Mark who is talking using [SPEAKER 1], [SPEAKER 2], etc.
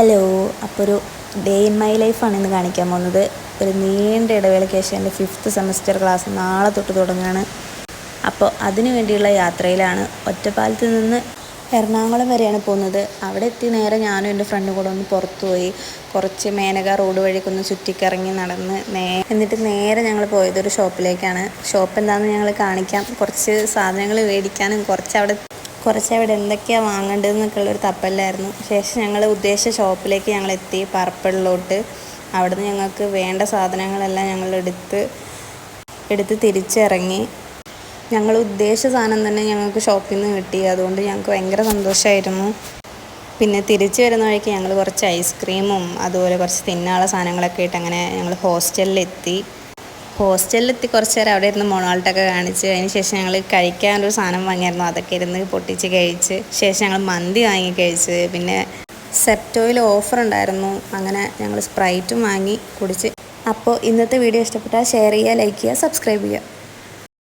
[SPEAKER 1] Hello. അപ്പോൾ ഒരു day in my ലൈഫാണ് ഇന്ന് കാണിക്കാൻ പോകുന്നത്. ഒരു നീണ്ട ഇടവേളയ്ക്ക് ശേഷം എൻ്റെ 5th സെമസ്റ്റർ ക്ലാസ് നാളെ തൊട്ട് തുടങ്ങുകയാണ്. അപ്പോൾ അതിനു വേണ്ടിയുള്ള യാത്രയിലാണ്. ഒറ്റപ്പാലത്ത് നിന്ന് എറണാകുളം വരെയാണ് പോകുന്നത്. അവിടെ എത്തി നേരെ ഞാനും എൻ്റെ ഫ്രണ്ടും കൂടെ ഒന്ന് പുറത്തു പോയി. കുറച്ച് മേനക റോഡ് വഴിയൊക്കെ ഒന്ന് ചുറ്റിക്കറങ്ങി നടന്ന് എന്നിട്ട് നേരെ ഞങ്ങൾ പോയത് ഒരു ഷോപ്പിലേക്കാണ്. ഷോപ്പ് എന്താണെന്ന് ഞങ്ങൾ കാണിക്കാം. കുറച്ച് സാധനങ്ങൾ മേടിക്കാനും കുറച്ചവിടെ എന്തൊക്കെയാണ് വാങ്ങേണ്ടതെന്നൊക്കെ ഉള്ളൊരു തപ്പല്ലായിരുന്നു. ശേഷം ഞങ്ങൾ ഉദ്ദേശിച്ച ഷോപ്പിലേക്ക് ഞങ്ങൾ എത്തി, പർപ്പിളിലോട്ട്. അവിടുന്ന് ഞങ്ങൾക്ക് വേണ്ട സാധനങ്ങളെല്ലാം ഞങ്ങൾ എടുത്ത് തിരിച്ചിറങ്ങി. ഞങ്ങൾ ഉദ്ദേശിച്ച സാധനം തന്നെ ഞങ്ങൾക്ക് ഷോപ്പിൽ നിന്ന് കിട്ടി. അതുകൊണ്ട് ഞങ്ങൾക്ക് ഭയങ്കര സന്തോഷമായിരുന്നു. പിന്നെ തിരിച്ചു വരുന്ന വഴിക്ക് ഞങ്ങൾ കുറച്ച് ഐസ്ക്രീമും അതുപോലെ കുറച്ച് തിന്നാനുള്ള സാധനങ്ങളൊക്കെ ആയിട്ട് അങ്ങനെ ഞങ്ങൾ ഹോസ്റ്റലിലെത്തി കുറച്ച് നേരം അവിടെ ഇരുന്ന് മൊണാൾട്ടൊക്കെ കാണിച്ച് അതിന് ശേഷം ഞങ്ങൾ കഴിക്കാനൊരു സാധനം വാങ്ങിയായിരുന്നു. അതൊക്കെ ഇരുന്ന് പൊട്ടിച്ച് കഴിച്ച് ശേഷം ഞങ്ങൾ മന്തി വാങ്ങി കഴിച്ച്. പിന്നെ സെപ്റ്റോയിൽ ഓഫർ ഉണ്ടായിരുന്നു. അങ്ങനെ ഞങ്ങൾ സ്പ്രൈറ്റും വാങ്ങി കുടിച്ച്. അപ്പോൾ ഇന്നത്തെ വീഡിയോ ഇഷ്ടപ്പെട്ടാൽ ഷെയർ ചെയ്യുക, ലൈക്ക് ചെയ്യുക, സബ്സ്ക്രൈബ് ചെയ്യുക.